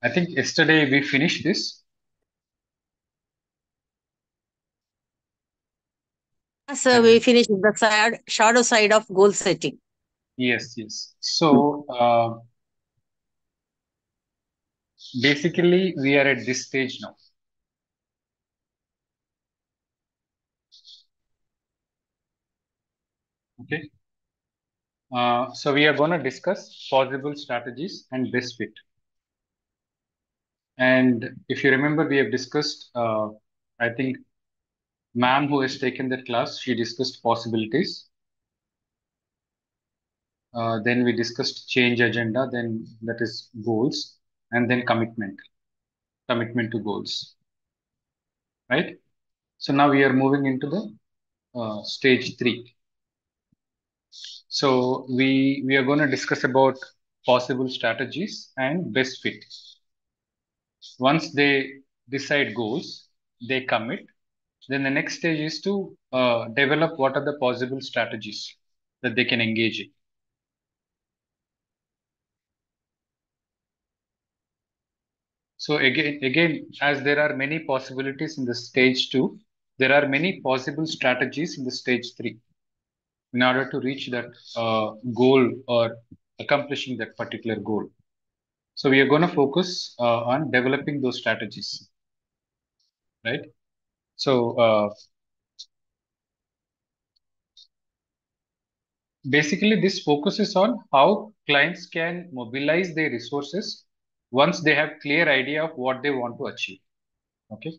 I think yesterday we finished this. So we And finished the shadow side of goal setting. yes. So basically, we are at this stage now. Okay. So we are going to discuss possible strategies and best fit. And if you remember, we have discussed, I think, ma'am who has taken that class, she discussed possibilities. Then we discussed change agenda, then that is goals, and then commitment to goals, right? So now we are moving into the stage three. So we are going to discuss about possible strategies and best fit. Once they decide goals, they commit. Then the next stage is to develop what are the possible strategies that they can engage in. So again, as there are many possibilities in the stage two, there are many possible strategies in the stage three in order to reach that goal or accomplishing that particular goal. So we are going to focus on developing those strategies, right? So basically, this focuses on how clients can mobilize their resources once they have clear idea of what they want to achieve. Okay.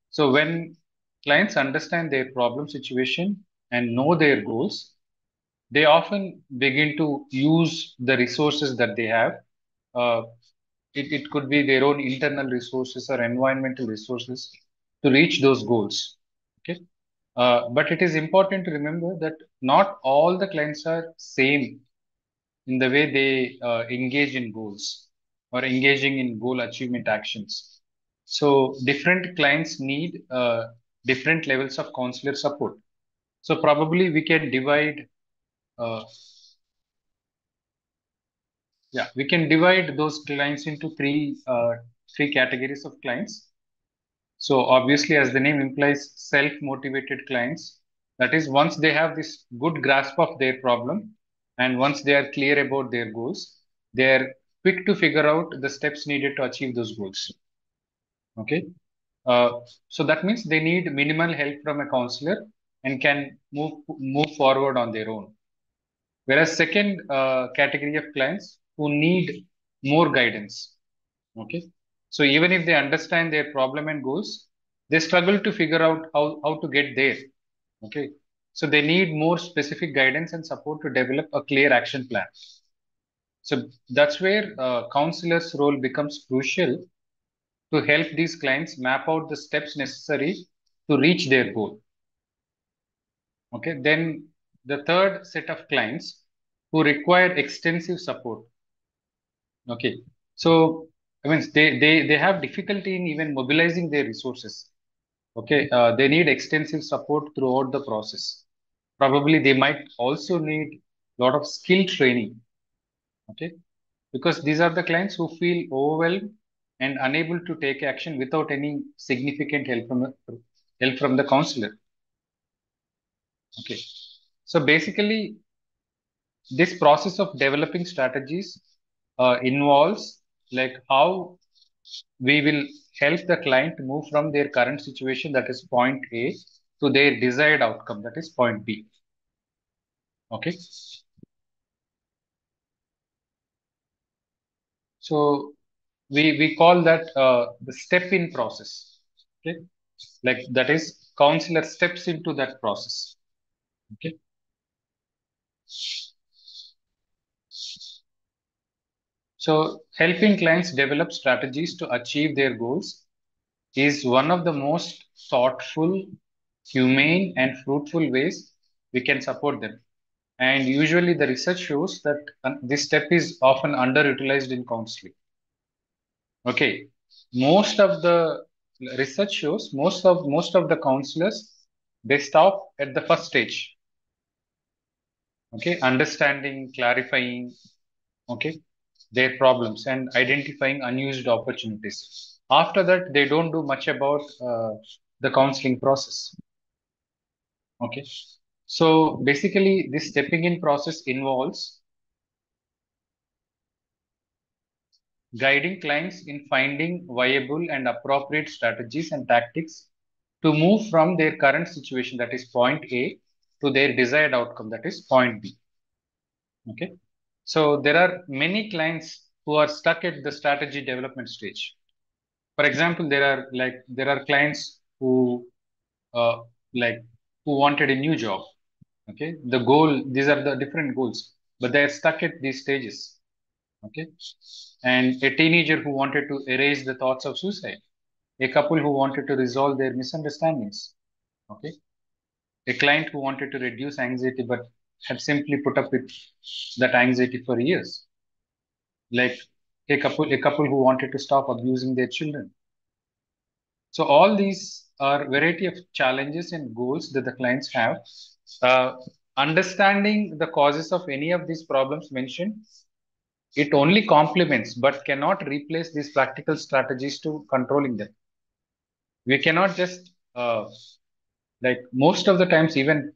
So when clients understand their problem situation and know their goals, they often begin to use the resources that they have. Uh, it could be their own internal resources or environmental resources to reach those goals. Okay. But it is important to remember that not all the clients are same in the way they engage in goals or engaging in goal achievement actions. So different clients need different levels of counselor support. So probably we can divide, uh, we can divide those clients into three categories of clients. So obviously, as the name implies, self-motivated clients. That is, once they have this good grasp of their problem, and once they are clear about their goals, they are quick to figure out the steps needed to achieve those goals. Okay. Uh, so that means they need minimal help from a counselor and can move forward on their own. Whereas second category of clients who need more guidance. Okay. So even if they understand their problem and goals, they struggle to figure out how to get there. Okay. So they need more specific guidance and support to develop a clear action plan. So that's where counselor's role becomes crucial to help these clients map out the steps necessary to reach their goal. Okay. Then the third set of clients who require extensive support. Okay. So I mean they have difficulty in even mobilizing their resources. Okay. They need extensive support throughout the process. Probably they might also need a lot of skill training. Okay. Because these are the clients who feel overwhelmed and unable to take action without any significant help from the counselor. Okay. So basically, this process of developing strategies involves like how we will help the client move from their current situation, that is point A, to their desired outcome, that is point B. Okay. So we call that the step in process. Okay. Like that is counselor steps into that process. Okay. So helping clients develop strategies to achieve their goals is one of the most thoughtful, humane, and fruitful ways we can support them. And usually, the research shows that this step is often underutilized in counseling. Okay, most of the research shows most of the counselors they stop at the first stage. Okay, understanding, clarifying. Okay, their problems and identifying unused opportunities. After that, they don't do much about the counseling process. Okay. So basically, this stepping in process involves guiding clients in finding viable and appropriate strategies and tactics to move from their current situation, that is point A, to their desired outcome, that is point B. Okay. So there are many clients who are stuck at the strategy development stage. For example, there are clients who uh, like who wanted a new job. Okay. The goal, these are the different goals, but they are stuck at these stages. Okay. And a teenager who wanted to erase the thoughts of suicide, a couple who wanted to resolve their misunderstandings. Okay. A client who wanted to reduce anxiety but had simply put up with that anxiety for years, like a couple who wanted to stop abusing their children. So all these are variety of challenges and goals that the clients have. Uh, Understanding the causes of any of these problems mentioned, it only complements but cannot replace these practical strategies to controlling them. We cannot just like most of the times, even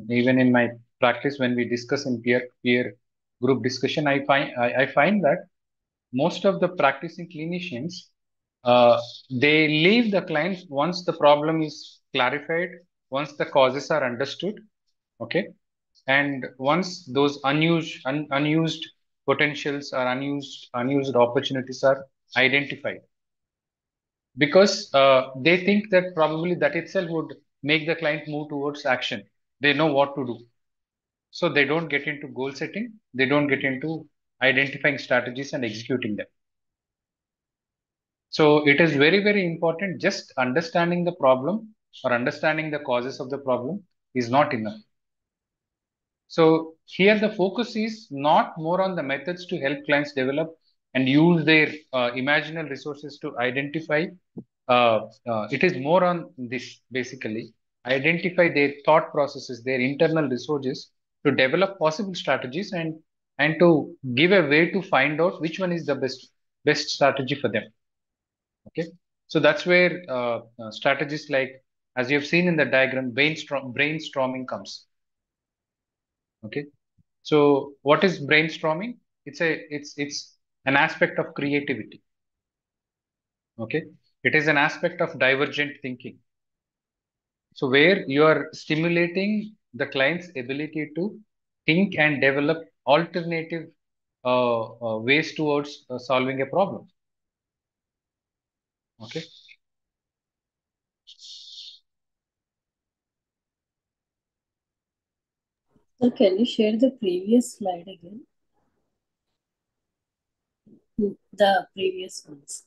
in my practice, when we discuss in peer group discussion, I find that most of the practicing clinicians, uh, they leave the clients once the problem is clarified, once the causes are understood. Okay. And once those unused potentials or unused opportunities are identified, because they think that probably that itself would make the client move towards action. They know what to do. So they don't get into goal setting, they don't get into identifying strategies and executing them. So it is very, very important. Just understanding the problem or understanding the causes of the problem is not enough. So here the focus is not more on the methods to help clients develop and use their imaginal resources to identify. It is more on this basically identify their thought processes, their internal resources to develop possible strategies and to give a way to find out which one is the best strategy for them. Okay, so that's where strategies like, as you have seen in the diagram, brainstorming comes. Okay, so what is brainstorming? It's an aspect of creativity. Okay, it is an aspect of divergent thinking. So where you are stimulating the client's ability to think and develop alternative ways towards solving a problem. Okay. So can you share the previous slide again? The previous ones.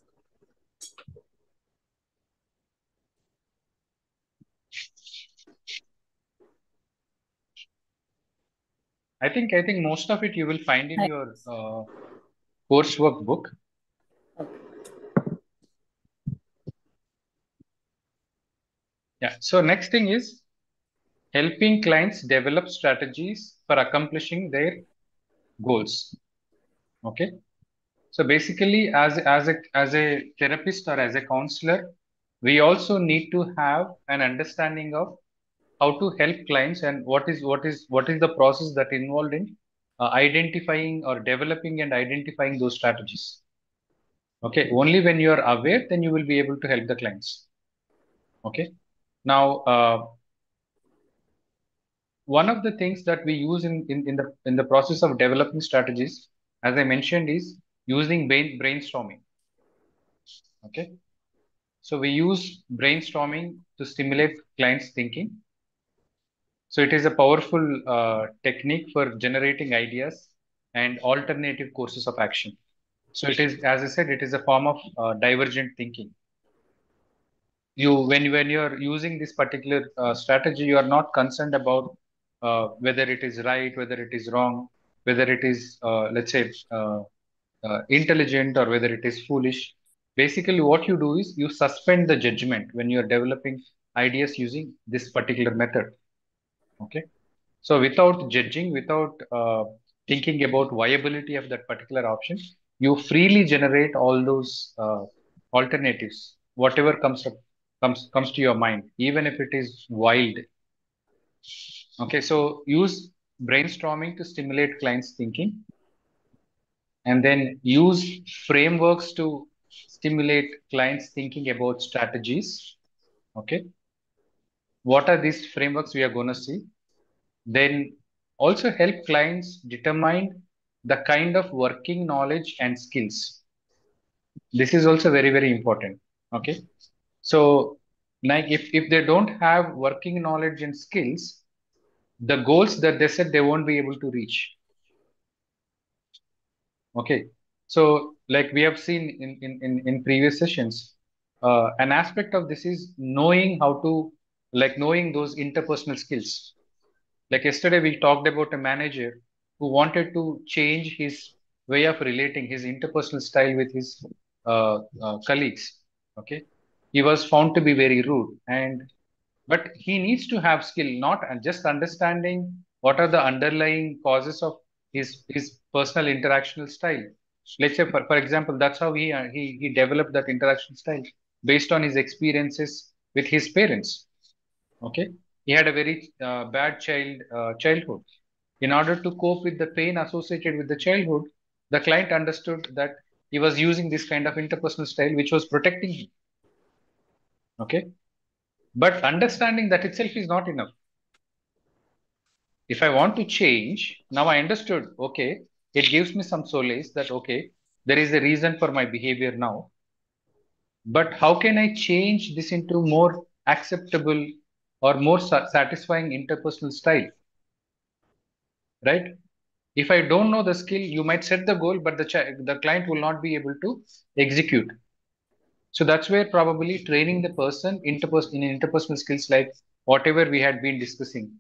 I think most of it you will find in your coursework book. Okay. Yeah. So next thing is helping clients develop strategies for accomplishing their goals. Okay. So basically, as a therapist or as a counselor, we also need to have an understanding of how to help clients and what is the process that involved in identifying or developing and identifying those strategies. Okay. Only when you are aware, then you will be able to help the clients. Okay. Now, one of the things that we use in the process of developing strategies, as I mentioned, is using brainstorming. Okay. So we use brainstorming to stimulate clients' thinking. So it is a powerful technique for generating ideas and alternative courses of action. So it is, as I said, it is a form of divergent thinking. When you're using this particular strategy, you are not concerned about whether it is right, whether it is wrong, whether it is let's say intelligent or whether it is foolish. Basically, what you do is you suspend the judgment when you are developing ideas using this particular method. Okay, so without judging, without thinking about viability of that particular option, you freely generate all those alternatives, whatever comes to your mind, even if it is wild. Okay, so use brainstorming to stimulate clients' thinking, and then use frameworks to stimulate clients' thinking about strategies. Okay, what are these frameworks we are going to see? Then also help clients determine the kind of working knowledge and skills. This is also very, very important. Okay. So, like if they don't have working knowledge and skills, the goals that they said they won't be able to reach. Okay. So, like we have seen in previous sessions, an aspect of this is knowing how to, like knowing those interpersonal skills. Like yesterday, we talked about a manager who wanted to change his way of relating, his interpersonal style with his colleagues. Okay, he was found to be very rude, and but he needs to have skill, not just understanding what are the underlying causes of his personal interactional style. Let's say, for example, that's how he developed that interaction style based on his experiences with his parents. Okay, he had a very bad childhood. In order to cope with the pain associated with the childhood, the client understood that he was using this kind of interpersonal style, which was protecting him. Okay, but understanding that itself is not enough. If I want to change, now I understood. Okay, it gives me some solace that okay, there is a reason for my behavior now. But how can I change this into more acceptable or more satisfying interpersonal style? Right? If I don't know the skill, you might set the goal, but the client will not be able to execute. So that's where probably training the person in interpersonal skills, like whatever we had been discussing,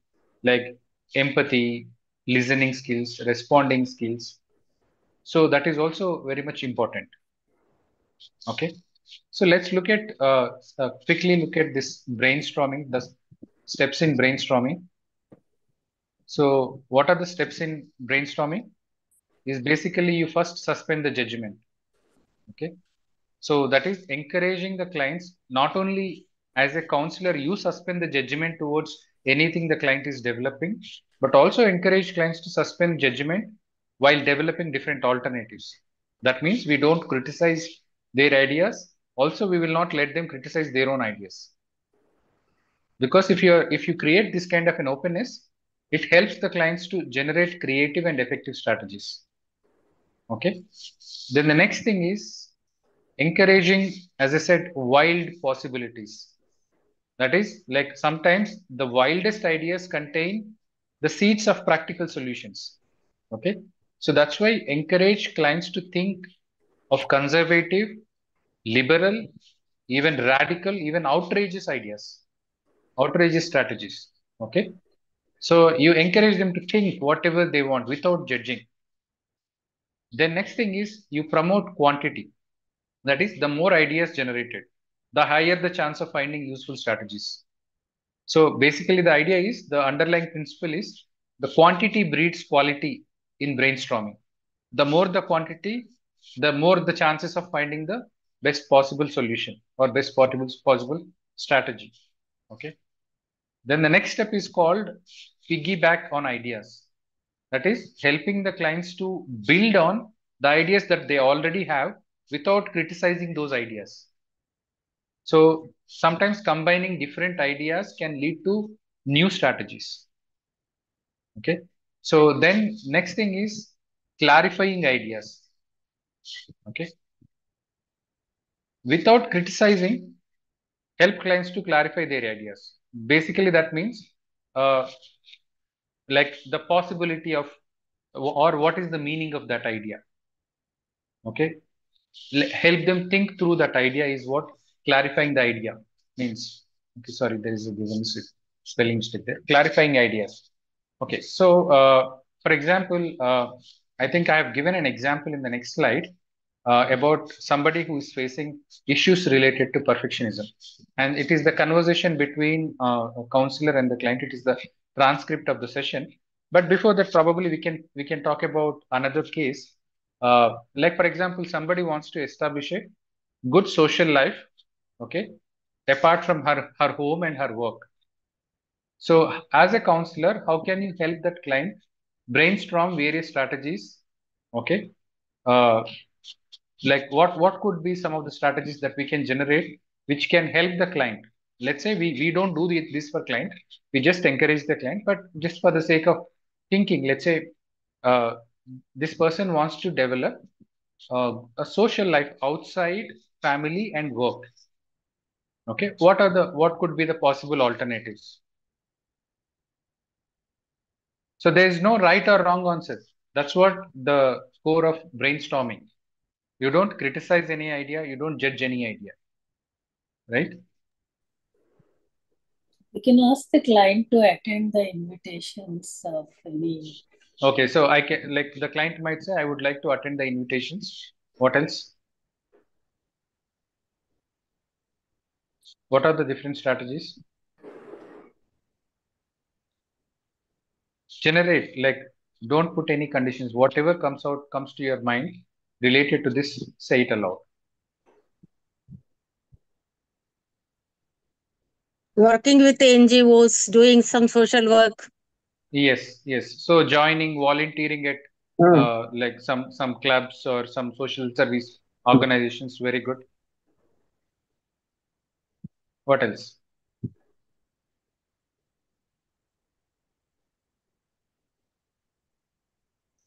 like empathy, listening skills, responding skills. So that is also very much important. Okay. So let's look at quickly look at this brainstorming, the steps in brainstorming. So what are the steps in brainstorming? Is basically you first suspend the judgment. Okay. So that is encouraging the clients, not only as a counselor, you suspend the judgment towards anything the client is developing, but also encourage clients to suspend judgment while developing different alternatives. That means we don't criticize their ideas. Also, we will not let them criticize their own ideas. Because if you create this kind of an openness, it helps the clients to generate creative and effective strategies. Okay. Then the next thing is encouraging, as I said, wild possibilities. That is, like sometimes the wildest ideas contain the seeds of practical solutions. Okay. So that's why encourage clients to think of conservative, liberal, even radical, even outrageous ideas, outrageous strategies. Okay. So you encourage them to think whatever they want without judging. Then next thing is you promote quantity. That is, the more ideas generated, the higher the chance of finding useful strategies. So basically, the idea is the underlying principle is the quantity breeds quality in brainstorming. The more the quantity, the more the chances of finding the best possible solution or best possible strategy. Okay. Then the next step is called piggyback on ideas. That is helping the clients to build on the ideas that they already have without criticizing those ideas. So sometimes combining different ideas can lead to new strategies. Okay. So then next thing is clarifying ideas. Okay. Without criticizing, help clients to clarify their ideas. Basically, that means uh, like the possibility of or what is the meaning of that idea. Okay. Help them think through that idea is what clarifying the idea means. Okay, sorry, there's a spelling mistake there. Clarifying ideas. Okay, so for example, I think I have given an example in the next slide about somebody who is facing issues related to perfectionism, and it is the conversation between a counselor and the client. It is the transcript of the session. But before that, probably we can talk about another case. Like for example, somebody wants to establish a good social life, okay, apart from her home and her work. So, as a counselor, how can you help that client brainstorm various strategies? Okay, uh, like what could be some of the strategies that we can generate which can help the client? Let's say we don't do this for client, we just encourage the client, but just for the sake of thinking, let's say uh, this person wants to develop a social life outside family and work. Okay, what could be the possible alternatives? So there is no right or wrong answer. That's what the core of brainstorming. You don't criticize any idea, you don't judge any idea, right? We can ask the client to attend the invitations of any. Okay, so I can, like, the client might say, I would like to attend the invitations. What else? What are the different strategies? Generate, like, don't put any conditions. Whatever comes to your mind related to this, say it aloud. Working with NGOs, doing some social work. Yes, yes. So joining, volunteering at Mm. like some clubs or some social service organizations, very good. What else?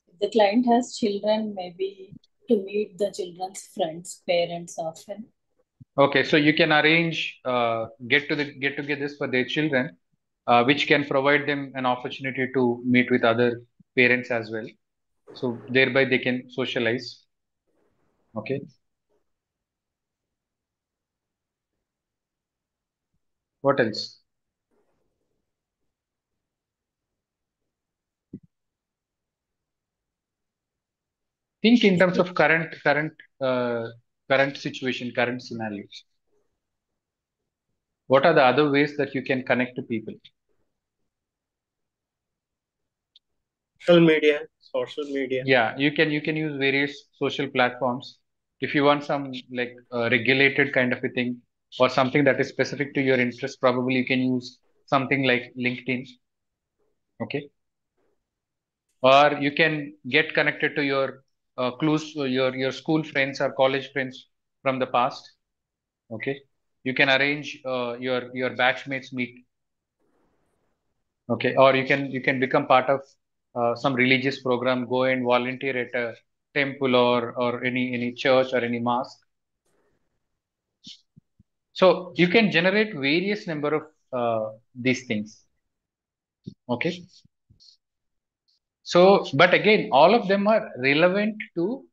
If the client has children, maybe to meet the children's friends, parents often. Okay, so you can arrange get-togethers for their children, which can provide them an opportunity to meet with other parents as well. So thereby they can socialize. Okay, what else? Think in terms of current situation, current scenarios. What are the other ways that you can connect to people? Social media. Yeah, you can use various social platforms. If you want some like regulated kind of a thing or something that is specific to your interest, probably you can use something like LinkedIn. Okay, or you can get connected to your close your school friends or college friends from the past. Okay, you can arrange your batchmates meet. Okay, or you can become part of some religious program, go and volunteer at a temple or any church or any mosque. So you can generate various number of these things. Okay, so but again, all of them are relevant to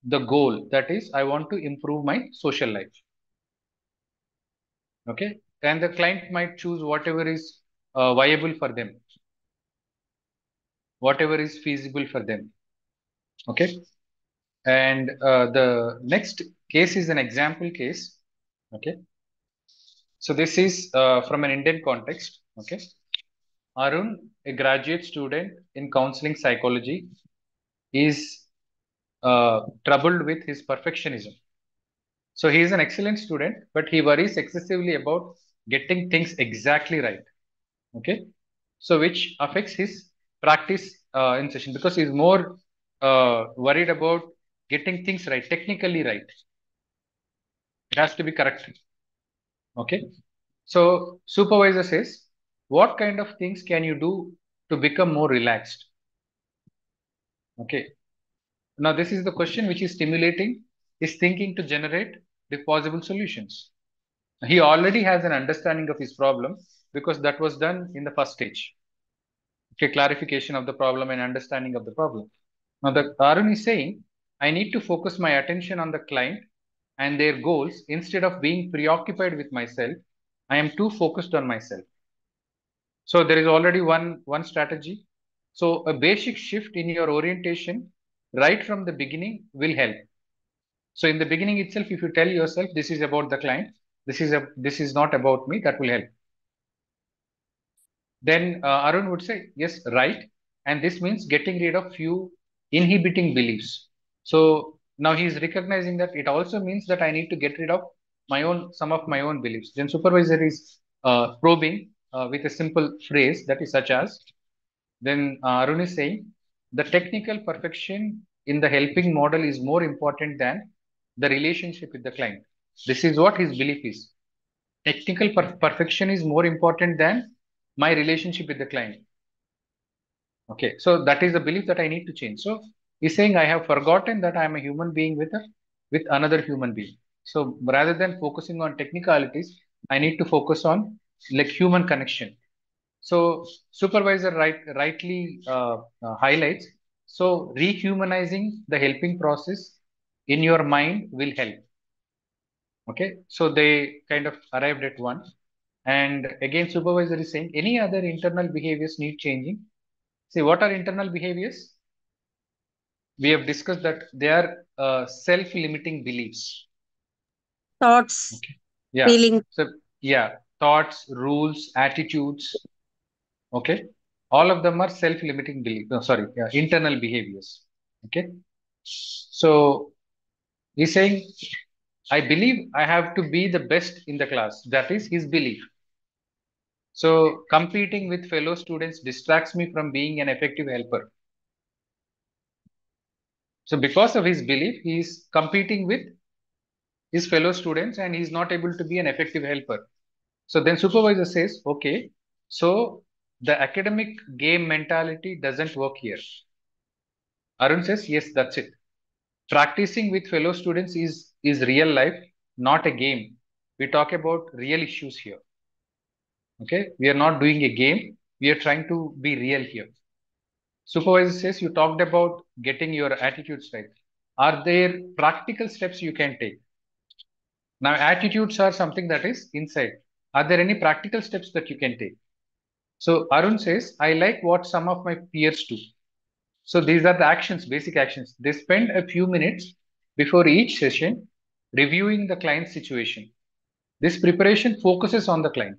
the goal, that is, I want to improve my social life. Okay, and the client might choose whatever is viable for them, whatever is feasible for them. Okay, and the next case is an example case. Okay, so this is from an Indian context. Okay, Arun, a graduate student in counseling psychology, is troubled with his perfectionism. So he is an excellent student, but he worries excessively about getting things exactly right. Okay, so which affects his practice in session, because he's more worried about getting things right, technically right. It has to be correct. Okay, so supervisor says, what kind of things can you do to become more relaxed? Okay, now this is the question which is stimulating his thinking to generate the possible solutions. He already has an understanding of his problem because that was done in the first stage. Okay, clarification of the problem and understanding of the problem. Now the Arun is saying, I need to focus my attention on the client and their goals instead of being preoccupied with myself. I am too focused on myself. So there is already one strategy. So a basic shift in your orientation right from the beginning will help. So in the beginning itself, if you tell yourself this is about the client, this is not about me, that will help. then Arun would say, yes, right. And this means getting rid of few inhibiting beliefs. So now he is recognizing that it also means that I need to get rid of some of my own beliefs. Then supervisor is probing with a simple phrase that is such as, then Arun is saying, the technical perfection in the helping model is more important than the relationship with the client. This is what his belief is. Technical perfection is more important than my relationship with the client. Okay, so that is the belief that I need to change. So he's saying I have forgotten that I am a human being with another human being. So rather than focusing on technicalities, I need to focus on like human connection. So supervisor rightly highlights. So rehumanizing the helping process in your mind will help. Okay, so they kind of arrived at one. And again, supervisor is saying any other internal behaviors need changing. See, what are internal behaviors? We have discussed that they are self-limiting beliefs. Thoughts, Okay. Yeah. feeling. So yeah, thoughts, rules, attitudes. Okay. All of them are self-limiting beliefs. No, sorry, yeah, internal behaviors. Okay. So he's saying, I believe I have to be the best in the class. That is his belief. So competing with fellow students distracts me from being an effective helper. So because of his belief, he is competing with his fellow students and he's not able to be an effective helper. So then supervisor says, okay, so the academic game mentality doesn't work here. Arun says, yes, that's it. Practicing with fellow students is real life, not a game. We talk about real issues here. Okay, we are not doing a game. We are trying to be real here. Supervisor says, you talked about getting your attitudes right. Are there practical steps you can take? Now, attitudes are something that is inside. Are there any practical steps that you can take? So Arun says, I like what some of my peers do. So these are the actions, basic actions. They spend a few minutes before each session reviewing the client's situation. This preparation focuses on the client.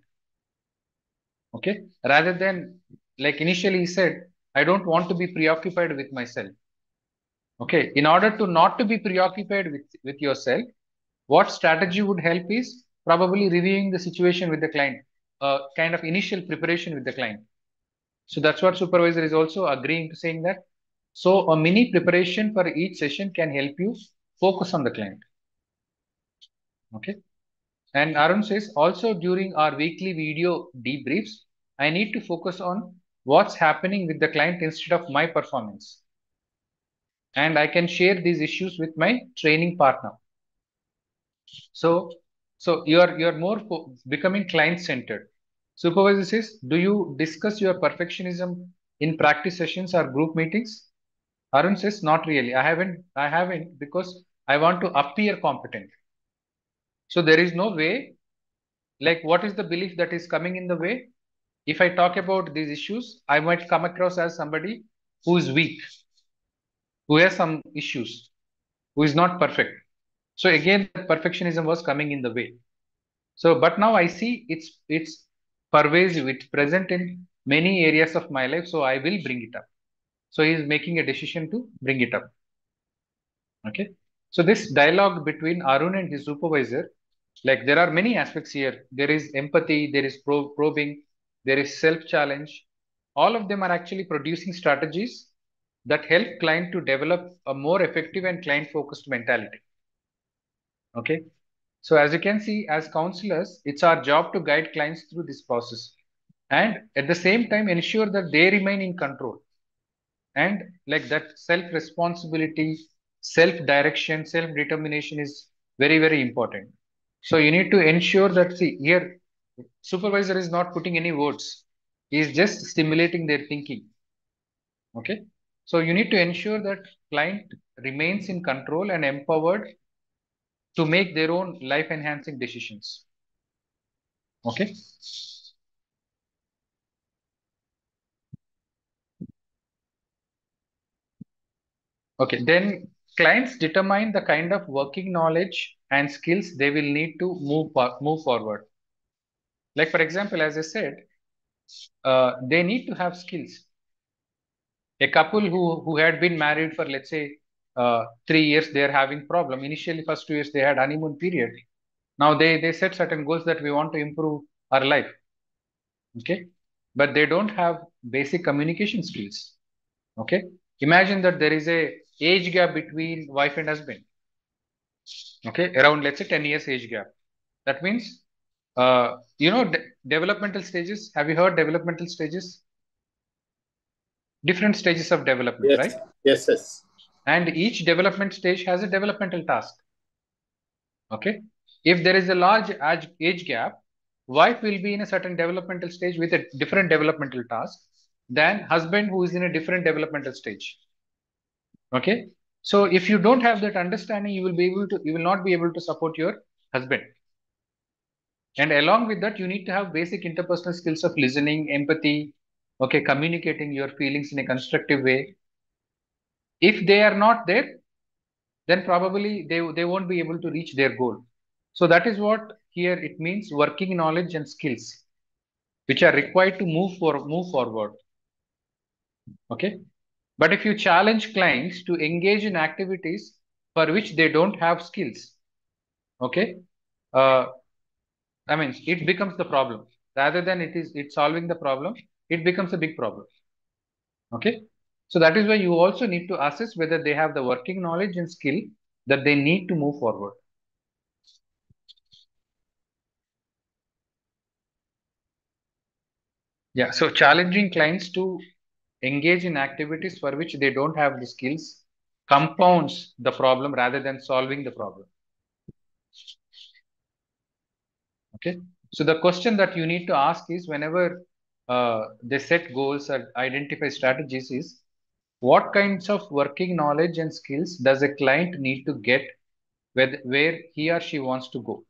Okay. Rather than, like initially he said, I don't want to be preoccupied with myself. Okay. In order to not to be preoccupied with yourself, what strategy would help is probably reviewing the situation with the client, kind of initial preparation with the client. So that's what supervisor is also agreeing to, saying that. So a mini preparation for each session can help you focus on the client. Okay. And Arun says also during our weekly video debriefs, I need to focus on what's happening with the client instead of my performance. And I can share these issues with my training partner. So, so you're more becoming client centered. Supervisor says, do you discuss your perfectionism in practice sessions or group meetings? Arun says, not really. I haven't because I want to appear competent. So there is no way, like what is the belief that is coming in the way? If I talk about these issues, I might come across as somebody who is weak, who has some issues, who is not perfect. So again, that perfectionism was coming in the way. So, but now I see it's pervasive, it's present in many areas of my life. So I will bring it up. So he is making a decision to bring it up. Okay. So this dialogue between Arun and his supervisor, like there are many aspects here. There is empathy, there is probing, there is self-challenge. All of them are actually producing strategies that help client to develop a more effective and client-focused mentality. Okay. So as you can see, as counselors, it's our job to guide clients through this process and at the same time ensure that they remain in control. And like that self-responsibility, self-direction, self-determination is very, very important. So you need to ensure that, see here, supervisor is not putting any words. He is just stimulating their thinking. Okay. So you need to ensure that client remains in control and empowered to make their own life enhancing decisions. Okay. Okay. Then clients determine the kind of working knowledge and skills they will need to move forward. Like for example, as I said, they need to have skills. A couple who had been married for, let's say, 3 years, they are having problem. Initially, first 2 years they had honeymoon period. Now they set certain goals that we want to improve our life. Okay, but they don't have basic communication skills. Okay, imagine that there is a age gap between wife and husband. Okay, around, let's say, 10 years age gap. That means, developmental stages. Have you heard developmental stages? Different stages of development, Yes, right? yes, yes. And each development stage has a developmental task. Okay, if there is a large age gap, wife will be in a certain developmental stage with a different developmental task than husband who is in a different developmental stage. Okay, so if you don't have that understanding, you will not be able to support your husband. And along with that, you need to have basic interpersonal skills of listening, empathy, okay, communicating your feelings in a constructive way. If they are not there, then probably they won't be able to reach their goal. So that is what here it means: working knowledge and skills which are required to move forward. Okay. But if you challenge clients to engage in activities for which they don't have skills, okay, uh, I mean, it becomes the problem. Rather than it solving the problem, it becomes a big problem. Okay. So that is why you also need to assess whether they have the working knowledge and skill that they need to move forward. Yeah. So challenging clients to engage in activities for which they don't have the skills compounds the problem rather than solving the problem. Okay. So the question that you need to ask is, whenever they set goals or identify strategies, is what kinds of working knowledge and skills does a client need to get where he or she wants to go?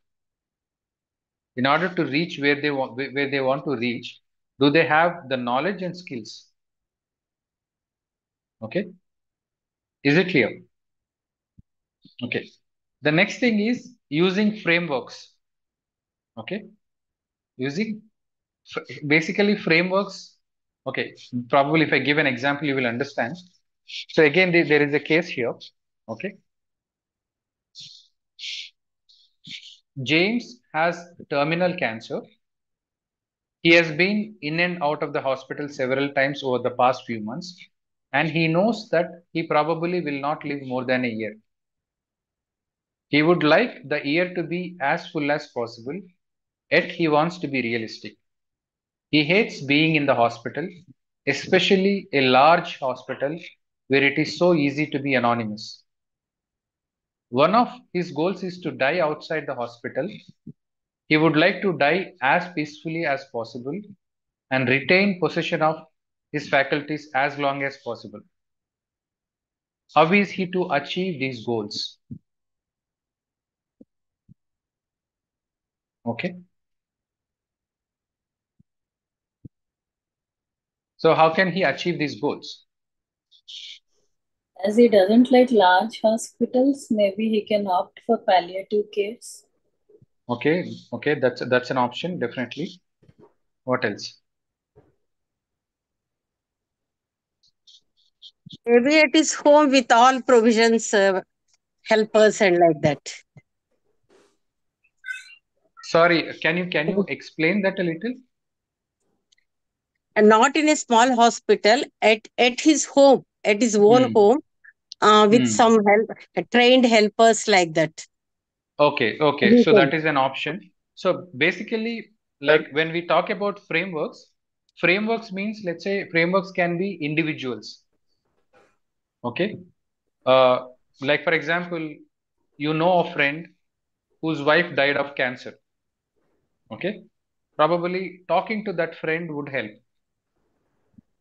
In order to reach where they want to reach, do they have the knowledge and skills? Okay. Is it clear? Okay. The next thing is using frameworks. Okay. Using basically frameworks. Okay. Probably if I give an example, you will understand. So again, there is a case here. Okay. James has terminal cancer. He has been in and out of the hospital several times over the past few months, and he knows that he probably will not live more than a year. He would like the year to be as full as possible, yet he wants to be realistic. He hates being in the hospital, especially a large hospital where it is so easy to be anonymous. One of his goals is to die outside the hospital. He would like to die as peacefully as possible and retain possession of his faculties as long as possible. How is he to achieve these goals? Okay. So how can he achieve these goals? As he doesn't like large hospitals, maybe he can opt for palliative cares. Okay, okay, that's an option, definitely. What else? Maybe at his home with all provisions, helpers and like that. Sorry, can you explain that a little? And not in a small hospital, at his home, at his own Hmm. home, with Hmm. some help, trained helpers like that. Okay, okay. He So can. that is an option. So basically, Sir, like when we talk about frameworks, frameworks means, let's say, frameworks can be individuals. Okay. Uh, like for example, you know a friend whose wife died of cancer. Okay. Probably talking to that friend would help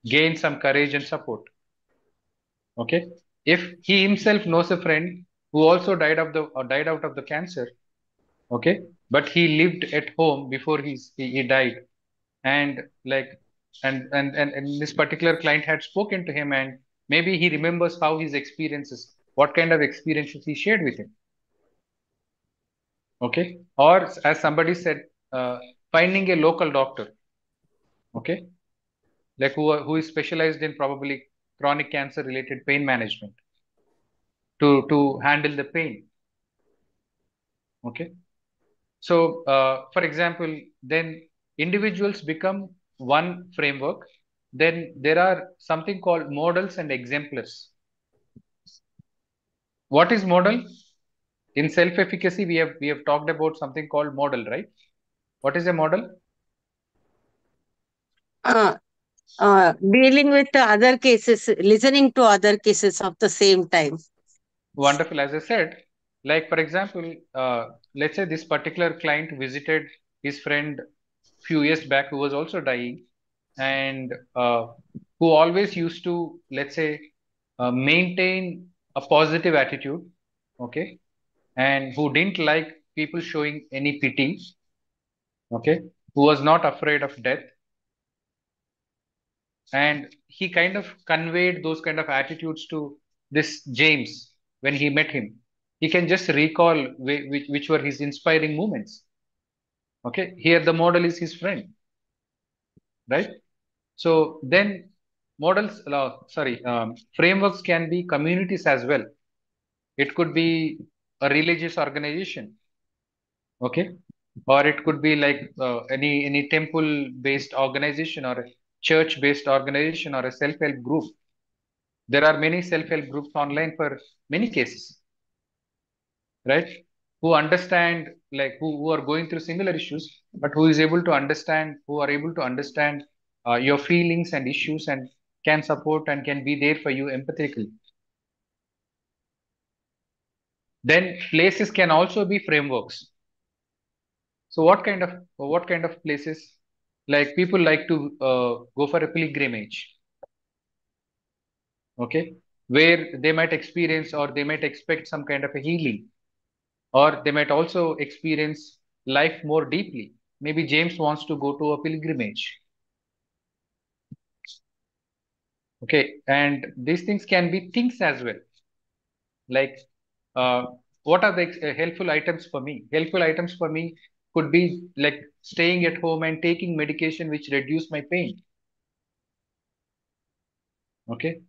gain some courage and support. Okay. If he himself knows a friend who also died out of the cancer, okay, but he lived at home before he died, and like and this particular client had spoken to him, and maybe he remembers how his experiences, what kind of experiences he shared with him. Okay, or as somebody said, finding a local doctor. Okay, like who is specialized in probably chronic cancer related pain management to handle the pain. Okay, so for example, then individuals become one framework. Then there are something called models and exemplars. What is model? In self-efficacy, we have talked about something called model, right? What is a model? Uh, Dealing with the other cases, listening to other cases of the same time. Wonderful. As I said, like for example, let's say this particular client visited his friend few years back who was also dying, and who always used to, let's say, maintain a positive attitude, okay, and who didn't like people showing any pity, okay, who was not afraid of death, and he kind of conveyed those kind of attitudes to this James when he met him. He can just recall which were his inspiring moments. Okay, here the model is his friend, right? So then models, frameworks can be communities as well. It could be a religious organization, okay, or it could be like any temple based organization or a church based organization or a self help group. There are many self-help groups online for many cases, right? Who understand, like who are going through similar issues, but who are able to understand your feelings and issues and can support and can be there for you empathetically. Then places can also be frameworks. So what kind of places? Like people like to go for a pilgrimage, okay, where they might experience or they might expect some kind of a healing, or they might also experience life more deeply. Maybe James wants to go to a pilgrimage. Okay, and these things can be things as well. Like, uh, what are the helpful items for me? Helpful items for me could be like staying at home and taking medication which reduce my pain. Okay,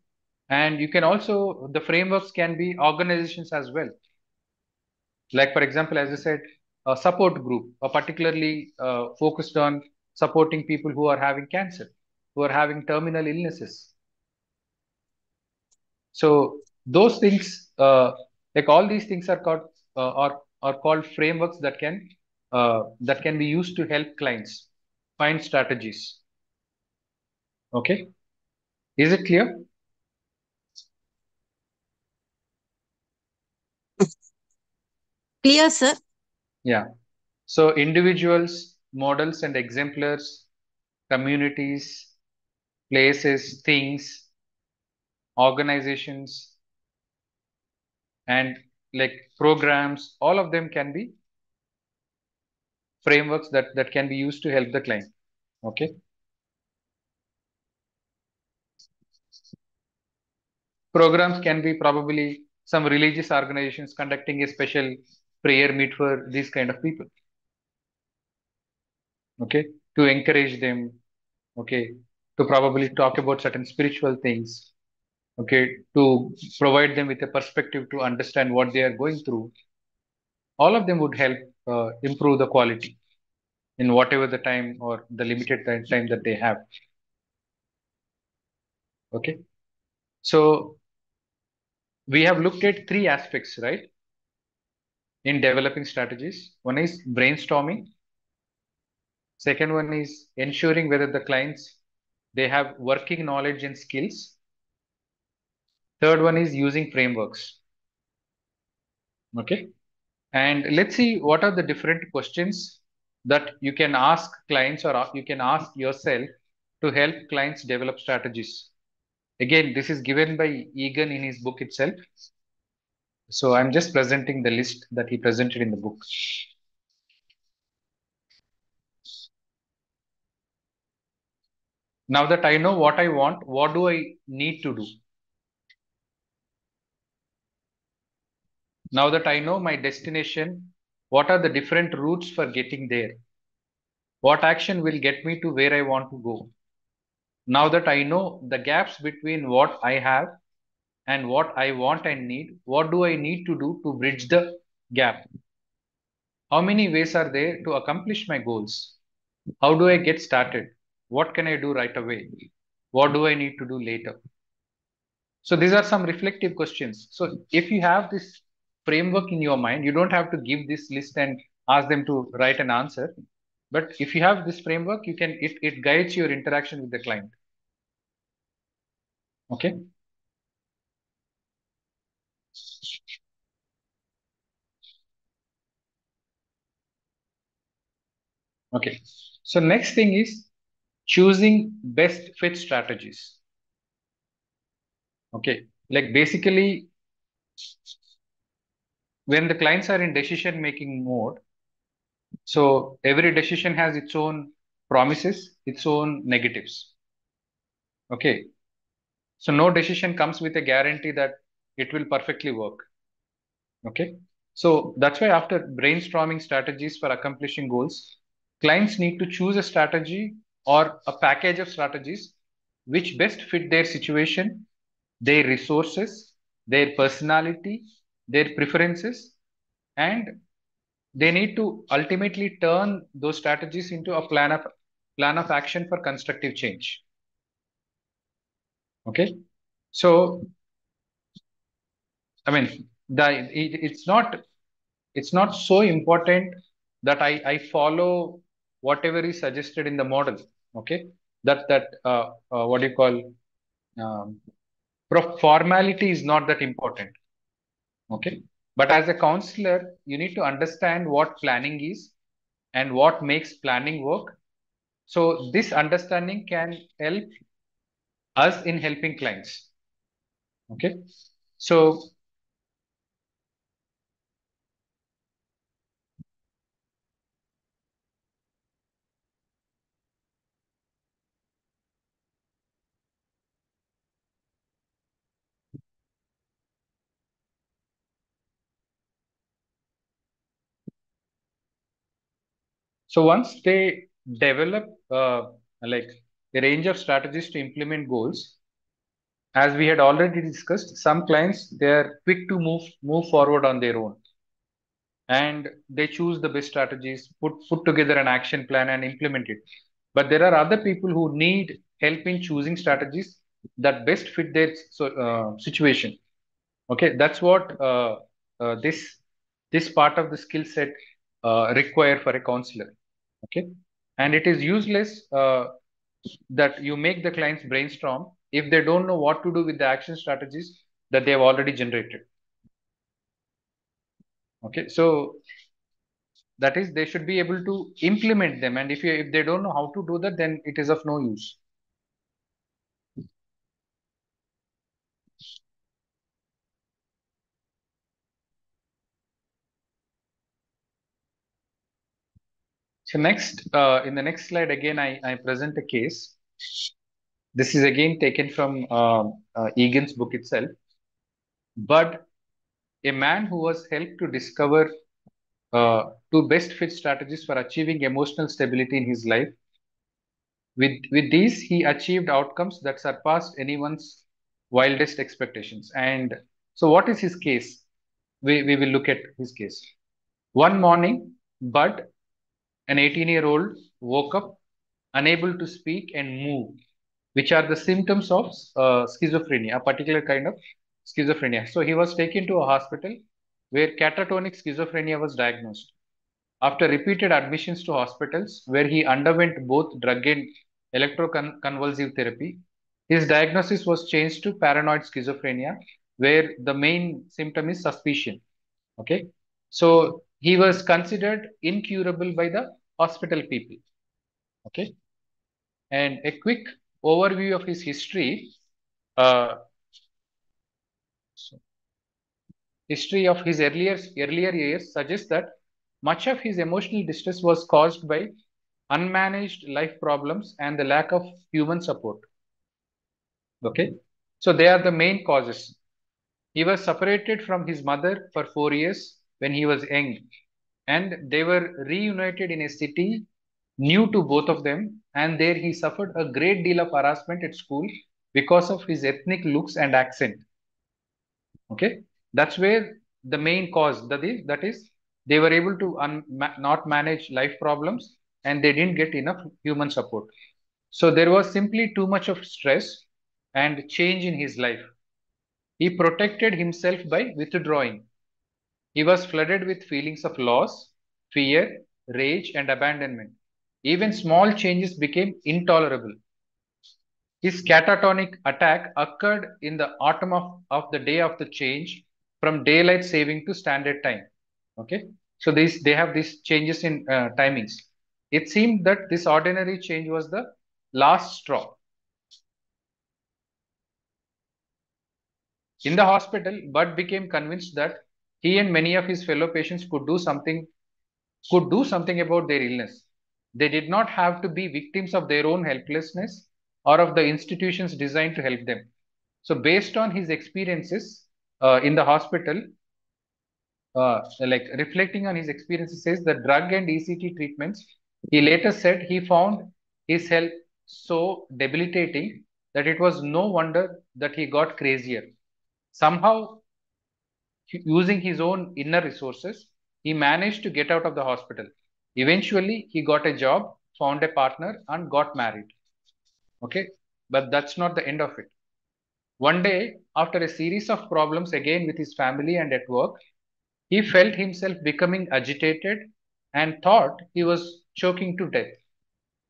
and you can also, the frameworks can be organizations as well. Like, for example, as I said, a support group, particularly focused on supporting people who are having cancer, who are having terminal illnesses. So those things, like all these things are called frameworks that can be used to help clients find strategies. Okay, is it clear? Clear, sir? Yeah. So individuals, models, and exemplars, communities, places, things, organizations, and like programs, all of them can be frameworks that can be used to help the client. Okay, programs can be probably some religious organizations conducting a special prayer meet for these kind of people, okay, to encourage them, okay, to probably talk about certain spiritual things, okay, to provide them with a perspective to understand what they are going through. All of them would help improve the quality in whatever the time or the limited time that they have. Okay, so we have looked at three aspects, right, in developing strategies. One is brainstorming. Second one is ensuring whether the clients they have working knowledge and skills. Third one is using frameworks. Okay, and let's see what are the different questions that you can ask clients or you can ask yourself to help clients develop strategies. Again, this is given by Egan in his book itself. So I'm just presenting the list that he presented in the book. Now that I know what I want, what do I need to do? Now that I know my destination, what are the different routes for getting there? What action will get me to where I want to go? Now that I know the gaps between what I have and what I want and need, what do I need to do to bridge the gap? How many ways are there to accomplish my goals? How do I get started? What can I do right away? What do I need to do later? So these are some reflective questions. So if you have this framework in your mind, you don't have to give this list and ask them to write an answer. But if you have this framework, it guides your interaction with the client. Okay. Okay. So next thing is choosing best fit strategies. Okay. Like basically, when the clients are in decision making mode, so every decision has its own promises, its own negatives. Okay. So no decision comes with a guarantee that it will perfectly work. Okay. So that's why after brainstorming strategies for accomplishing goals, clients need to choose a strategy or a package of strategies which best fit their situation, their resources, their personality, their preferences, and they need to ultimately turn those strategies into a plan of action for constructive change. Okay. So I mean, it's not so important that I follow whatever is suggested in the model. Okay, that what do you call um, formality is not that important. Okay, but as a counselor, you need to understand what planning is and what makes planning work. So this understanding can help us in helping clients. Okay, so once they develop like a range of strategies to implement goals, as we had already discussed, some clients they are quick to move forward on their own, and they choose the best strategies, put together an action plan and implement it. But there are other people who need help in choosing strategies that best fit their situation. Okay, that's what this part of the skill set require for a counselor. Okay, and it is useless that you make the clients brainstorm if they don't know what to do with the action strategies that they have already generated. Okay, so that is they should be able to implement them, and if they don't know how to do that, then it is of no use. So next, in the next slide, again, I present a case. This is again taken from Egan's book itself. But a man who was helped to discover two best fit strategies for achieving emotional stability in his life. With these, he achieved outcomes that surpassed anyone's wildest expectations. And so, what is his case? We will look at his case. One morning, Bud, an 18-year-old, woke up unable to speak and move, which are the symptoms of schizophrenia, a particular kind of schizophrenia. So he was taken to a hospital where catatonic schizophrenia was diagnosed. After repeated admissions to hospitals where he underwent both drug and electroconvulsive therapy, his diagnosis was changed to paranoid schizophrenia, where the main symptom is suspicion. Okay. So he was considered incurable by the hospital people. Okay. And a quick overview of his history. Uh, History of his earlier years suggests that much of his emotional distress was caused by unmanaged life problems and the lack of human support. Okay, so they are the main causes. He was separated from his mother for 4 years when he was young, and they were reunited in a city new to both of them, and there he suffered a great deal of harassment at school because of his ethnic looks and accent. Okay, that's where the main cause that is they were able to not manage life problems, and they didn't get enough human support. So there was simply too much of stress and change in his life. He protected himself by withdrawing. He was flooded with feelings of loss, fear, rage, and abandonment. Even small changes became intolerable. His catatonic attack occurred in the autumn of the day of the change from daylight saving to standard time. Okay, so they have these changes in timings. It seemed that this ordinary change was the last straw. In the hospital, Bud became convinced that he and many of his fellow patients could do something about their illness. They did not have to be victims of their own helplessness or of the institutions designed to help them. So, based on his experiences in the hospital, like reflecting on his experiences, says the drug and ECT treatments, he later said he found his health so debilitating that it was no wonder that he got crazier. Somehow, using his own inner resources, he managed to get out of the hospital. Eventually, he got a job, found a partner, and got married. Okay, but that's not the end of it. One day, after a series of problems again with his family and at work, he felt himself becoming agitated and thought he was choking to death.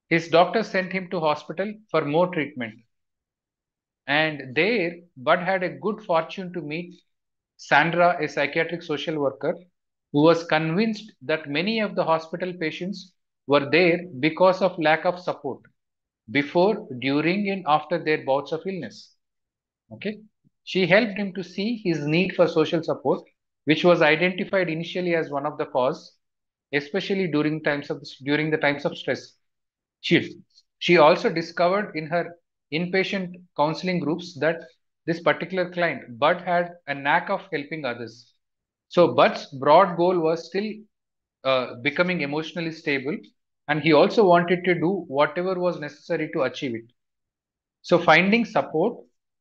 His doctor sent him to hospital for more treatment. And there, Bud had a good fortune to meet Sandra, a psychiatric social worker, who was convinced that many of the hospital patients were there because of lack of support before, during, and after their bouts of illness. Okay. She helped him to see his need for social support, which was identified initially as one of the cause, especially during the times of stress. She, she also discovered in her inpatient counseling groups that this particular client, Bud, had a knack of helping others. So Bud's broad goal was still becoming emotionally stable, and he also wanted to do whatever was necessary to achieve it. So finding support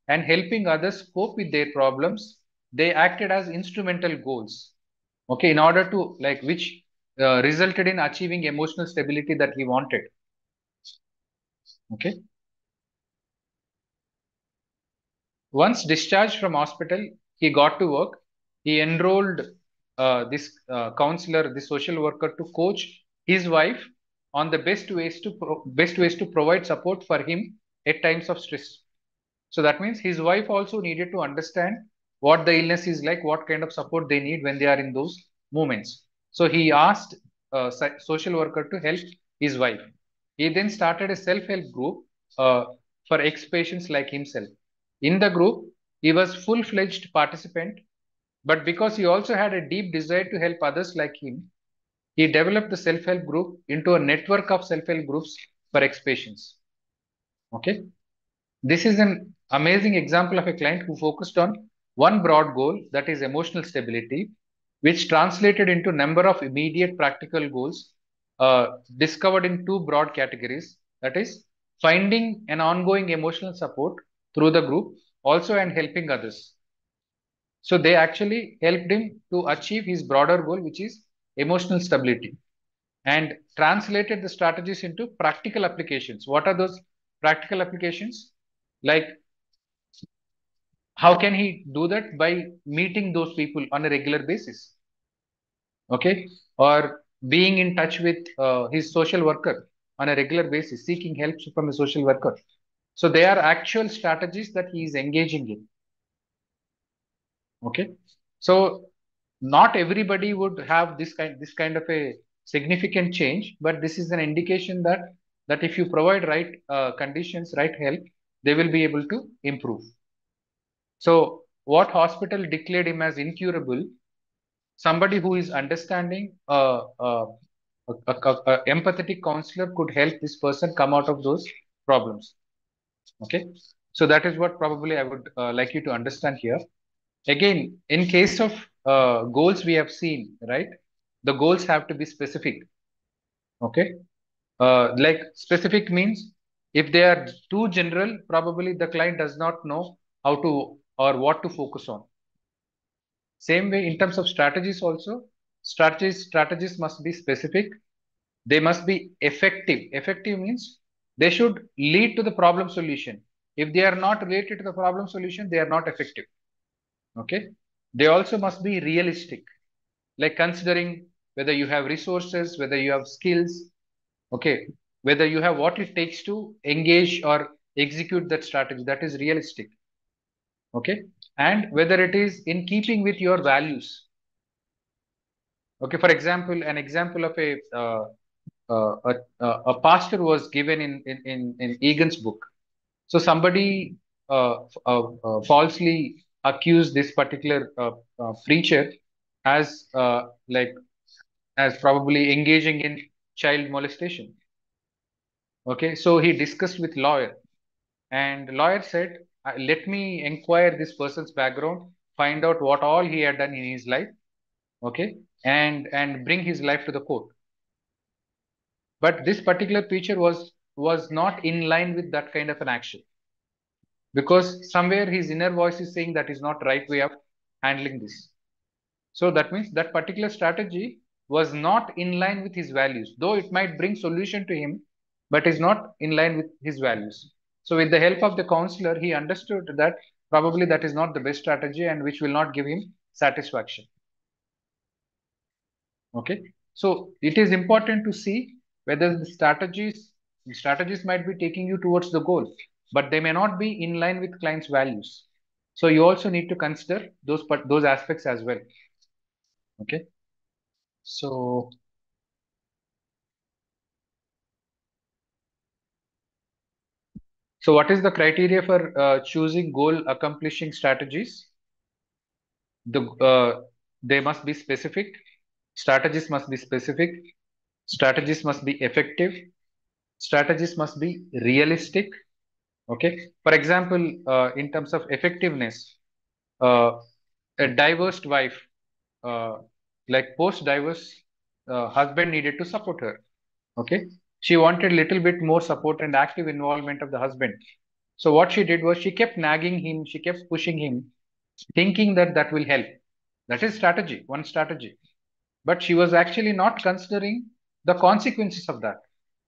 and helping others cope with their problems, they acted as instrumental goals. Okay, in order to like which resulted in achieving emotional stability that he wanted. Okay. Once discharged from hospital, he got to work. He enrolled this counselor, this social worker, to coach his wife on the best ways to provide support for him at times of stress. So that means his wife also needed to understand what the illness is like, what kind of support they need when they are in those moments. So he asked a social worker to help his wife. He then started a self-help group for ex-patients like himself. In the group, he was full-fledged participant, but because he also had a deep desire to help others like him, he developed the self-help group into a network of self-help groups for ex-patients. Okay. This is an amazing example of a client who focused on one broad goal, that is emotional stability, which translated into number of immediate practical goals discovered in two broad categories, that is finding an ongoing emotional support through the group also and helping others. So they actually helped him to achieve his broader goal, which is emotional stability, and translated the strategies into practical applications. What are those practical applications? Like, how can he do that? By meeting those people on a regular basis, okay, or being in touch with his social worker on a regular basis, seeking help from a social worker. So they are actual strategies that he is engaging in. Okay, so not everybody would have this kind of a significant change, but this is an indication that if you provide right conditions, right help, they will be able to improve. So what hospital declared him as incurable? Somebody who is understanding, a empathetic counselor could help this person come out of those problems. Okay, so that is what probably I would like you to understand here. Again, in case of goals, we have seen, right? The goals have to be specific. Okay. Like specific means if they are too general, probably the client does not know how to or what to focus on. Same way in terms of strategies also, strategies must be specific. They must be effective. Effective means they should lead to the problem solution. If they are not related to the problem solution, they are not effective. Okay. They also must be realistic, like considering whether you have resources, whether you have skills, okay, whether you have what it takes to engage or execute that strategy, that is realistic, okay, and whether it is in keeping with your values. Okay, for example, an example of a pastor was given in Egan's book. So somebody falsely accused this particular preacher as like as probably engaging in child molestation. Okay, so he discussed with lawyer, and lawyer said, "Let me inquire this person's background, find out what all he had done in his life, okay, and bring his life to the court." But this particular preacher was not in line with that kind of an action, because somewhere his inner voice is saying that is not right way of handling this. So that means that particular strategy was not in line with his values, though it might bring solution to him, but is not in line with his values. So with the help of the counselor, he understood that probably that is not the best strategy and which will not give him satisfaction. Okay. So it is important to see whether the strategies might be taking you towards the goal, but they may not be in line with client's values. So you also need to consider those aspects as well. Okay. So what is the criteria for choosing goal accomplishing strategies? They must be specific. Strategies must be specific. Strategies must be effective. Strategies must be realistic. Okay. For example, in terms of effectiveness, uh, a divorced wife, uh, like post-divorce, husband needed to support her. Okay. She wanted little bit more support and active involvement of the husband. So what she did was she kept nagging him, she kept pushing him, thinking that that will help. That is strategy, one strategy. But she was actually not considering the consequences of that,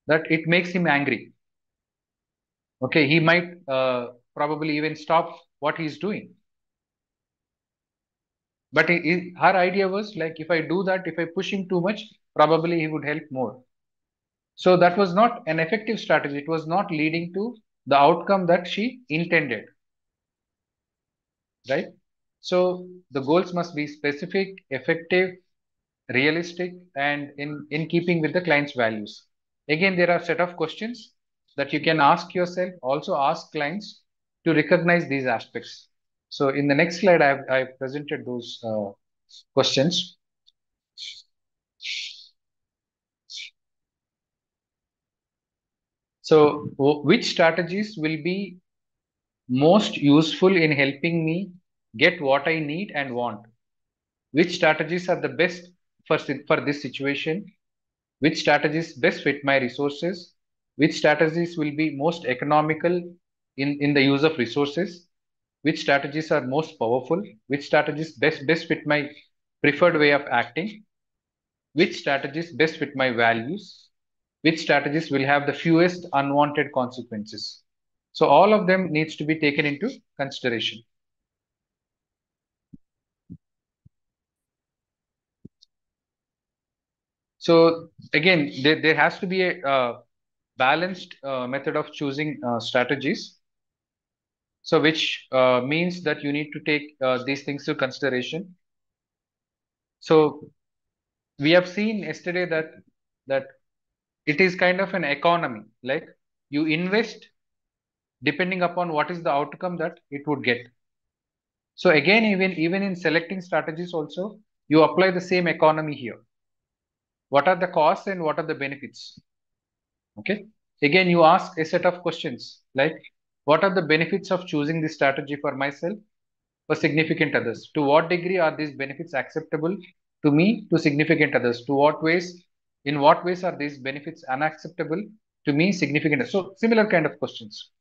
that it makes him angry. Okay, he might probably even stop what he's doing. But her idea was like, if I do that, if I push him too much, probably he would help more. So that was not an effective strategy. It was not leading to the outcome that she intended, right? So the goals must be specific, effective, realistic, and in keeping with the client's values. Again, there are a set of questions that you can ask yourself, also ask clients to recognize these aspects. So in the next slide, I've presented those questions. So which strategies will be most useful in helping me get what I need and want? Which strategies are the best for this situation? Which strategies best fit my resources? Which strategies will be most economical in the use of resources? Which strategies are most powerful? Which strategies best fit my preferred way of acting? Which strategies best fit my values? Which strategies will have the fewest unwanted consequences? So all of them needs to be taken into consideration. So again, there has to be a balanced method of choosing strategies. So which means that you need to take these things to consideration. So we have seen yesterday that it is kind of an economy, like you invest depending upon what is the outcome that it would get. So again, even in selecting strategies also, you apply the same economy here. What are the costs and what are the benefits? Okay. Again, you ask a set of questions like, what are the benefits of choosing this strategy for myself, for significant others? To what degree are these benefits acceptable to me, to significant others? To what ways In what ways are these benefits unacceptable to me, significant? So similar kind of questions.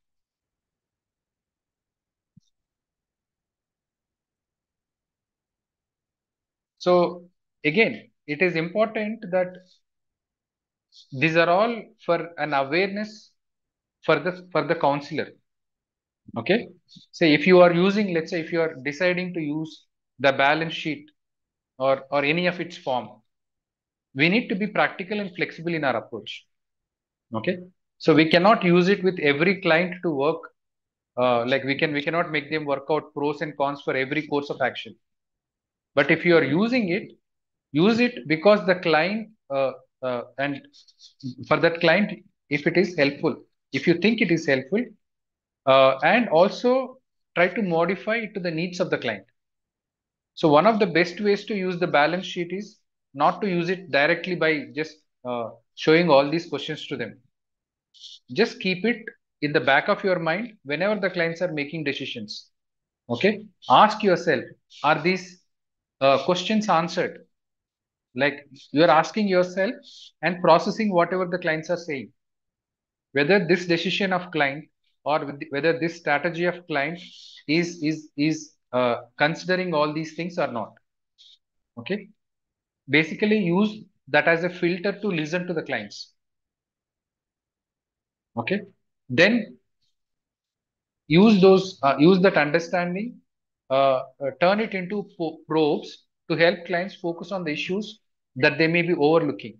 So again, it is important that these are all for an awareness for the counselor. Okay. Say if you are using, let's say if you are deciding to use the balance sheet or any of its form, we need to be practical and flexible in our approach. Okay. So we cannot use it with every client to work. Like we cannot make them work out pros and cons for every course of action. But if you are using it, use it because the client and for that client, if it is helpful, if you think it is helpful, and also try to modify it to the needs of the client. So one of the best ways to use the balance sheet is not to use it directly by just showing all these questions to them. Just keep it in the back of your mind whenever the clients are making decisions. Okay. Ask yourself, are these questions answered? Like you are asking yourself and processing whatever the clients are saying, whether this decision of client or whether this strategy of client is considering all these things or not. Okay. Basically use that as a filter to listen to the clients. Okay. Then use that understanding, turn it into probes to help clients focus on the issues that they may be overlooking.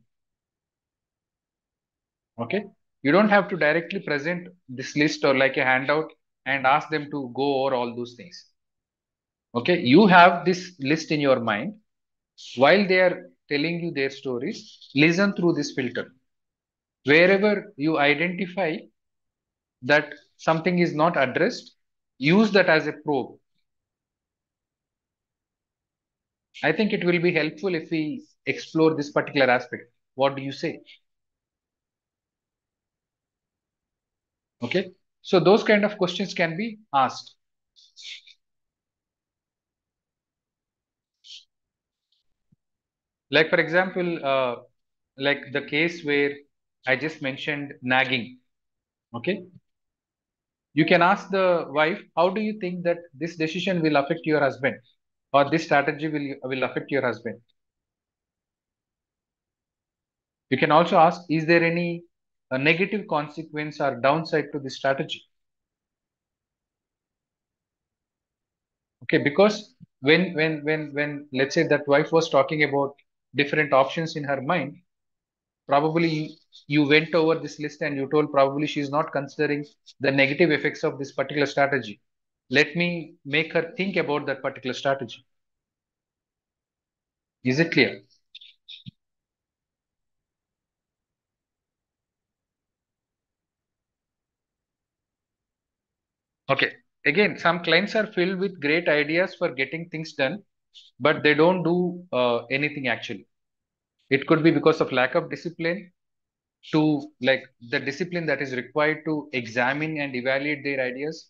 Okay. You don't have to directly present this list or like a handout and ask them to go over all those things. Okay. You have this list in your mind while they are telling you their stories. Listen through this filter. Wherever you identify that something is not addressed, use that as a probe. I think it will be helpful if we explore this particular aspect. What do you say? Okay. So those kind of questions can be asked. Like for example, like the case where I just mentioned nagging. Okay. You can ask the wife, how do you think that this decision will affect your husband? Or this strategy will affect your husband? You can also ask, is there any negative consequence or downside to this strategy? Okay, because when let's say that wife was talking about different options in her mind, probably you went over this list and you told probably she's not considering the negative effects of this particular strategy. Let me make her think about that particular strategy. Is it clear? Okay. Again, some clients are filled with great ideas for getting things done, but they don't do anything actually. It could be because of lack of discipline, to like the discipline that is required to examine and evaluate their ideas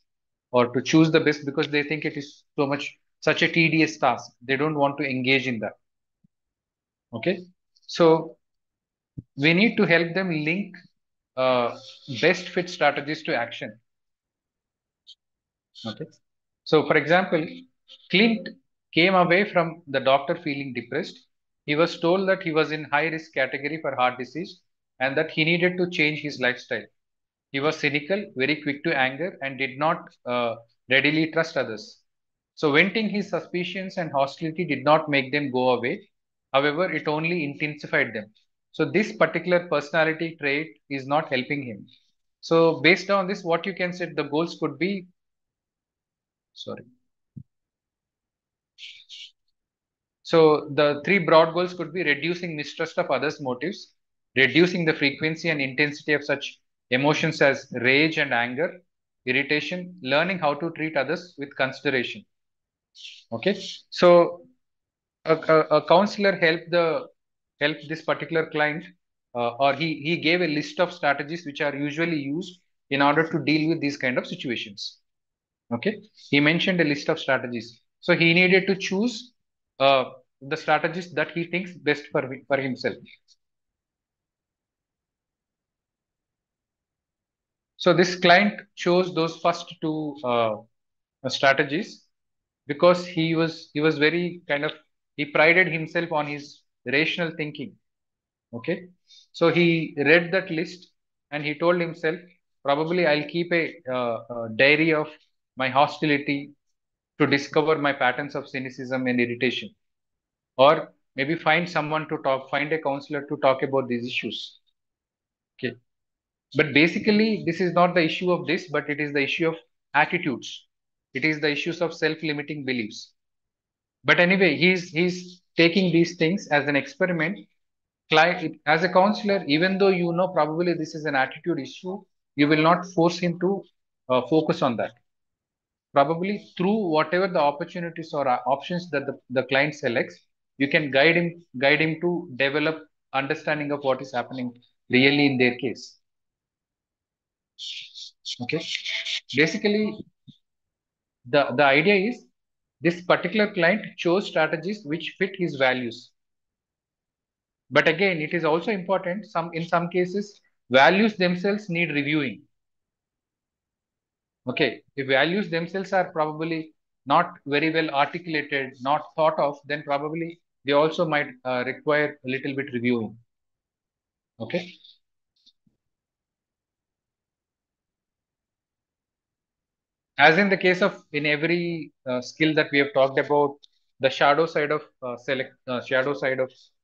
or to choose the best, because they think it is such a tedious task. They don't want to engage in that. Okay. So we need to help them link uh, best fit strategies to action. Okay. So, for example, Clint came away from the doctor feeling depressed. He was told that he was in high risk category for heart disease and that he needed to change his lifestyle. He was cynical, very quick to anger, and did not readily trust others. So, venting his suspicions and hostility did not make them go away. However, it only intensified them. So, this particular personality trait is not helping him. So, based on this, what you can set the goals could be, sorry. So the three broad goals could be reducing mistrust of others' motives, reducing the frequency and intensity of such emotions as rage and anger, irritation, learning how to treat others with consideration. Okay. So a counselor helped this particular client, or he gave a list of strategies which are usually used in order to deal with these kind of situations. Okay. He mentioned a list of strategies. So he needed to choose the strategies that he thinks best for himself. So this client chose those first two strategies because he was very kind of, he prided himself on his rational thinking. Okay, so he read that list and he told himself, probably I'll keep a diary of my hostility to discover my patterns of cynicism and irritation, or maybe find someone to talk, find a counselor to talk about these issues. Okay, but basically this is not the issue of this, but it is the issue of attitudes. It is the issues of self-limiting beliefs. But anyway, he's taking these things as an experiment. As a counselor, even though you know probably this is an attitude issue, you will not force him to focus on that. Probably through whatever the opportunities or options that the client selects, you can guide him to develop understanding of what is happening really in their case. Okay, basically the idea is this particular client chose strategies which fit his values. But again, it is also important, in some cases values themselves need reviewing. Okay, if values themselves are probably not very well articulated, not thought of, then probably they also might require a little bit reviewing. Okay. As in the case of in every skill that we have talked about, the shadow side of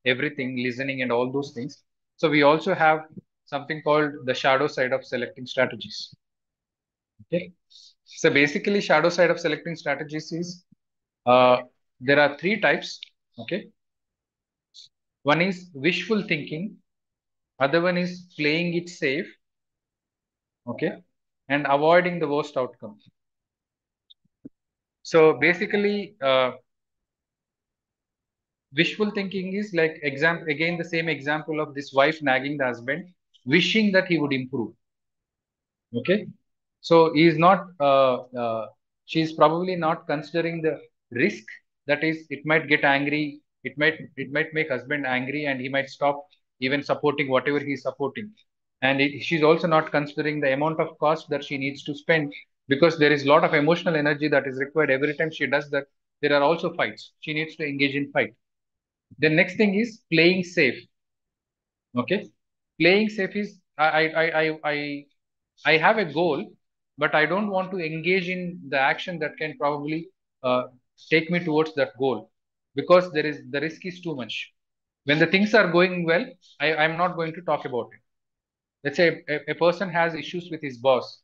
everything, listening and all those things. So we also have something called the shadow side of selecting strategies. Okay. So basically, shadow side of selecting strategies is uh, there are three types. Okay. One is wishful thinking. Other one is playing it safe. Okay. And avoiding the worst outcome. So basically, wishful thinking is like again the same example of this wife nagging the husband, wishing that he would improve. Okay, so he is not. She is probably not considering the risk. That is, it might get angry. It might make husband angry, and he might stop even supporting whatever he is supporting. And she's also not considering the amount of cost that she needs to spend, because there is a lot of emotional energy that is required every time she does that. There are also fights. She needs to engage in fight. The next thing is playing safe. Okay, playing safe is I have a goal, but I don't want to engage in the action that can probably uh, take me towards that goal, because the risk is too much. When the things are going well, I'm not going to talk about it. Let's say a person has issues with his boss,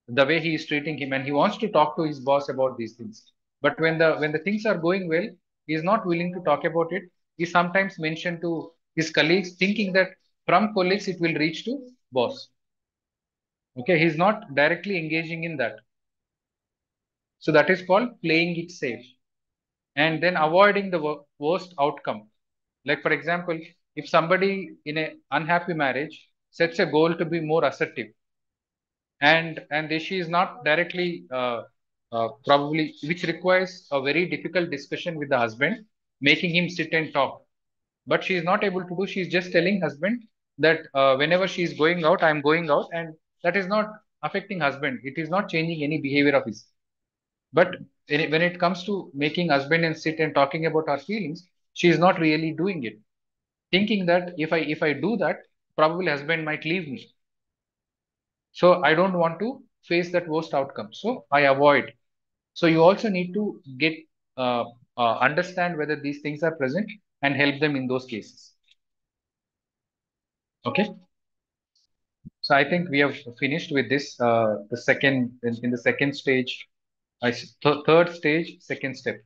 the way he is treating him, and he wants to talk to his boss about these things. But when the things are going well, he is not willing to talk about it. He sometimes mentioned to his colleagues, thinking that from colleagues it will reach to boss. Okay, he's not directly engaging in that. So that is called playing it safe, and then avoiding the worst outcome. Like for example, if somebody in a unhappy marriage sets a goal to be more assertive, and she is not directly probably, which requires a very difficult discussion with the husband, making him sit and talk, but she is not able to do, she is just telling husband that whenever she is going out, I am going out, and that is not affecting husband, it is not changing any behavior of his. But when it comes to making husband and sit and talking about our feelings, she is not really doing it, thinking that if I do that, probably husband might leave me. So I don't want to face that worst outcome. So I avoid. So you also need to get understand whether these things are present and help them in those cases. Okay. So I think we have finished with this. The second in the second stage, third stage, second step.